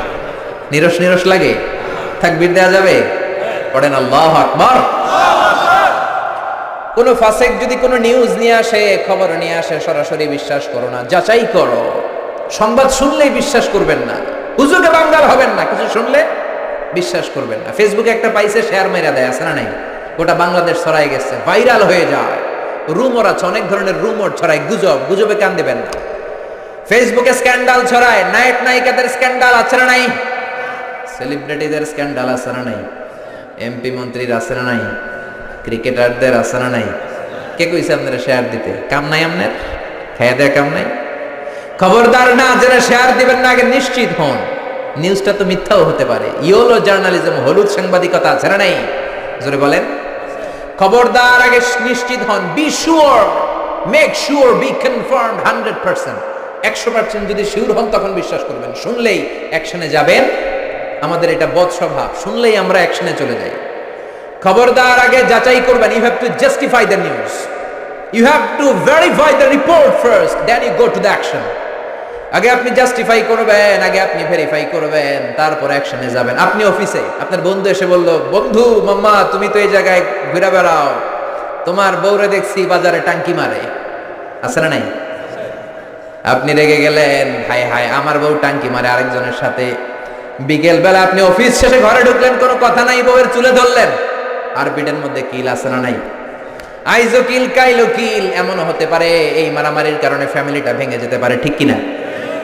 নিরস নিরস লাগে? তাকবীর দেয়া যাবে? পড়েন আল্লাহু আকবার। কোন ফাসিক যদি কোনো নিউজ নিয়ে আসে, খবর নিয়ে আসে, সরাসরি বিশ্বাস করো না, যাচাই করো। সংবাদ শুনলেই বিশ্বাস করবেন না, হুজুরকে বাঙ্গাল হবেন না, কিছু শুনলে বিশ্বাস করবেন না। ফেসবুকে একটা পাইছে, শেয়ার মেরা দেয়, আছে না নাই? গোটা বাংলাদেশ ছড়াই গেছে, ভাইরাল হয়ে যায়। রুমর আছে, অনেক ধরনের রুমর ছড়ায়, গুজব, গুজবে কান দিবেন না। ফেসবুকে স্ক্যান্ডাল ছড়ায়, নায়ক নায়িকাদের স্ক্যান্ডাল আছে না নাই? সেলিব্রিটিদের স্ক্যান্ডাল আছে না নাই? এমপি মন্ত্রীর আছে না নাই? ক্রিকেটারদের আছে না নাই? কে কইছে আপনারা শেয়ার দিতে? কাম নাই আপনার? খেয়ে দেয় কাম নাই? খবরদার, না যারা শেয়ার দিবেন না, আগে নিশ্চিত হন। নিউজটা তো মিথ্যাও হতে পারে। ইয়োলো জার্নালিজম, হলুদ সাংবাদিকতা আছে না নাই? জোরে বলেন। খবরদার, আগে নিশ্চিত হন। Be sure, make sure, B confirmed 100%। 100% যদি শিওর হন তখন বিশ্বাস করবেন। শুনলেই অ্যাকশনে যাবেন। আমাদের এটা বদ স্বভাব, শুনলেই আমরা অ্যাকশনে চলে যাই। খবরদার, আগে যাচাই করবেন। You have to justify the news, you have to verify the report first, then you go to the action. আগে আপনি জাস্টিফাই করবেন, আগে আপনি ভেরিফাই করবেন, তারপর অ্যাকশনে যাবেন। আপনি অফিসে, আপনার বন্ধু এসে বলল, বন্ধু মাম্মা তুমি তো এই জায়গায় ঘুরে বেড়াও, তোমার বউরে দেখছি বাজারে টাঙ্কি মারে, আছে না নাই? আপনি রেগে গেলেন, হায় হায় আমার বউ টাঙ্কি মারে আরেকজনের সাথে। বিকেল বেলা আপনি অফিস শেষে ঘরে ঢুকলেন, কোনো কথা নাই, বউয়ের চুলে ধরলেন। আর পিঠের মধ্যে কিল আছে না নাই? আইজো কিল কাইলো কিল। এমন হতে পারে এই মারামারির কারণে ফ্যামিলিটা ভেঙে যেতে পারে, ঠিক কিনা?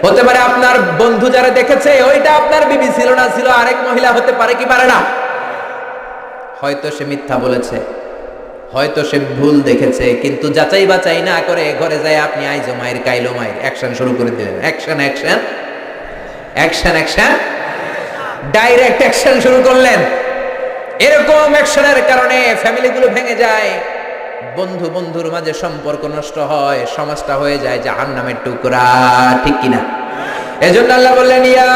হতে পারে আপনার বন্ধু যারা দেখেছে ওইটা আপনার বিবি ছিল না, ছিল আরেক মহিলা, হতে পারে কি পারে না? হয়তো সে মিথ্যা বলেছে, হয়তো সে ভুল দেখেছে, কিন্তু যাচাই বাচাই না করে ঘরে যায় আপনি আইজো মায়ের কাইলো মায়ের অ্যাকশন শুরু করে দিলেন। Action action action action, direct action শুরু করলেন। এরকম অ্যাকশনের কারণে ফ্যামিলিগুলো ভেঙে যায়, বন্ধু বন্ধুর মাঝে সম্পর্ক নষ্ট হয়, সমাজটা হয়ে যায় জাহান্নামের টুকরা, ঠিক কিনা? এজন্য আল্লাহ বললেন, ইয়া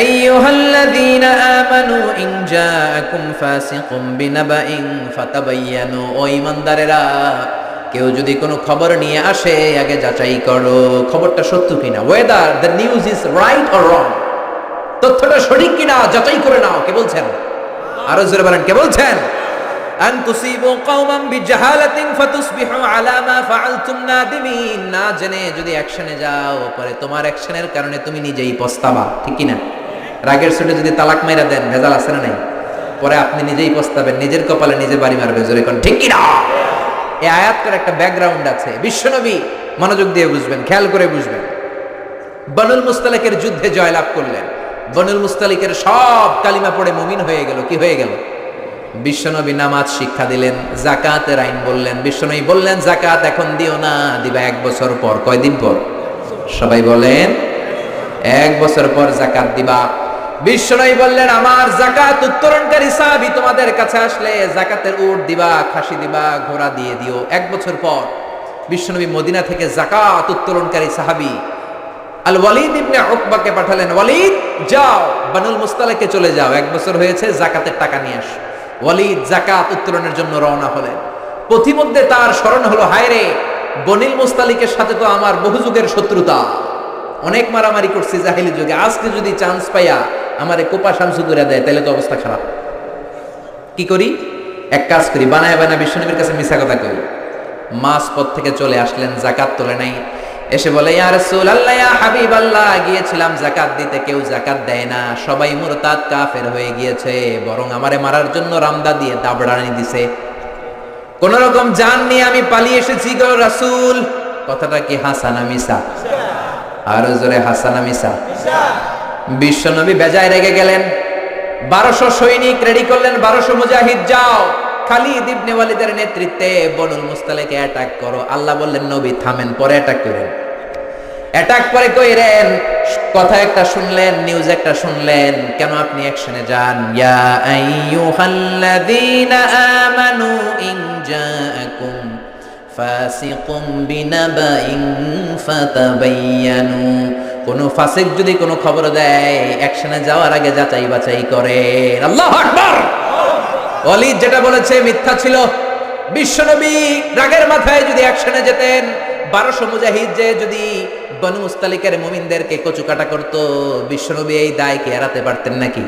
আইয়ুহাল্লাযীনা আমানু ইন জাআকুম ফাসিকুম বিনাবাইন ফাতাবায়ানু। ও ঈমানদারেরা, কেউ যদি কোনো খবর নিয়ে আসে আগে যাচাই করো খবরটা সত্য কিনা, whether the news is right or wrong, তথ্যটা সঠিক কিনা যাচাই করে নাও। কে বলছেন? আরো জোরে বলেন, কে বলছেন? আন তুসিবু কওমান বিজাহালাতিন ফাতুসবিহু আলা মা ফাআলতুম নাদিমিন। না জেনে যদি অ্যাকশনে যাও, পরে তোমার অ্যাকশনের কারণে তুমি নিজেই পস্তাবা, ঠিক কি না? রাগের চোটে যদি তালাক মাইরা দেন, ভেজাল আছে না নাই? পরে আপনি নিজেই পস্তাবেন, নিজের কপালে নিজে বাড়ি মারবেন। জোরে কোন ঠিক কি না? এই আয়াতের একটা ব্যাকগ্রাউন্ড আছে, বিশ্বনবী মনোযোগ দিয়ে বুঝবেন, খেয়াল করে বুঝবেন। বনুল মুস্তালিকের যুদ্ধে জয়লাভ করলেন, বনুল মুস্তালিকের সব কালিমা পড়ে মুমিন হয়ে গেল। কি হয়ে গেল? বিশ্বনবী নামাজ শিক্ষা দিলেন, যাকাতের আইন বললেন। বিশ্বনবী বললেন, যাকাত এখন দিও না, দিবা 1 বছর পর। কয়দিন পর? সবাই বলেন, 1 বছর পর যাকাত দিবা। বিশ্বনবী বললেন, আমার যাকাত উত্তরণকারী সাহাবী তোমাদের কাছে আসলে যাকাতের উট দিবা, খাসি দিবা, ঘোড়া দিয়ে দিও। 1 বছর পর বিশ্বনবী মদিনা থেকে যাকাত উত্তোলনকারী সাহাবী আল ওয়ালিদ ইবনে উকবাকে পাঠালেন, ওয়ালিদ যাও বনুল মুস্তালিকে চলে যাও, 1 বছর হয়েছে, যাকাতের টাকা নিয়ে আসো। ওয়ালিদ যাকাত উত্তোলনের জন্য রওনা হলেন। পথিমধ্যে তার স্মরণ হলো, হায় রে, বনিল মুস্তালিকের সাথে তো আমার বহু যুগের শত্রুতা, অনেক মারামারি করছি জাহিলি যুগে, আজকে যদি চান্স পাইয়া আমারে কোপা শামসু করে দেয় তাহলে তো অবস্থা খারাপ। কি করি? এক কাজ করি, বানায় বানায় বিশ্বনবীর কাছে মিছা কথা কই। মাস পথ থেকে চলে আসলেন, যাকাত তোলে নাই। এসে বলে, ইয়া রাসূলুল্লাহ, ইয়া হাবিবাল্লাহ, গিয়েছিলাম যাকাত দিতে, কেউ যাকাত দেয় না, সবাই মুরতাদ কাফের হয়ে গিয়েছে, বরং আমারে মারার জন্য রামদা দিয়ে দাবড়ানি দিছে। কোন রকম জান নিয়ে আমি পালিয়ে এসেছি গো রাসূল। কথাটা কি হাসা না মিছা? আরো জোরে, হাসা না মিছা? বিশ্বনবী বেজায় রেগে গেলেন। 1200 সৈনিক রেডি করলেন, 1200 মুজাহিদ, যাও খালিদ ইবনে ওয়ালিদের নেতৃত্বে বনুল মুস্তালিকে অ্যাটাক করো। আল্লাহ বললেন, নবী থামেন, পরে অ্যাটাক করেন। অ্যাটাক পরে কইরেন। কথা একটা শুনলেন, নিউজ একটা শুনলেন, কেন আপনি অ্যাকশনে যান? ইয়া আইয়ুহাল্লাযীনা আমানু ইন জাআকুম ফাসিকুম বিনাবাইন ফাতাবায়ানু। কোন ফাসিক যদি কোনো খবর দেয়, অ্যাকশনে যাওয়ার আগে যাচাই বাছাই করেন। আল্লাহু আকবার। ওয়ালিদ যেটা বলেছে মিথ্যা ছিল। বিশ্বনবী রাগের মাথায় যদি অ্যাকশনে যেতেন, 1200 মুজাহিদ যে যদি বনু মুস্তালিকের মুমিনদেরকে কচুকাটা করতো, বিশ্বনবী এই দায় কি এড়াতে পারতেন নাকি?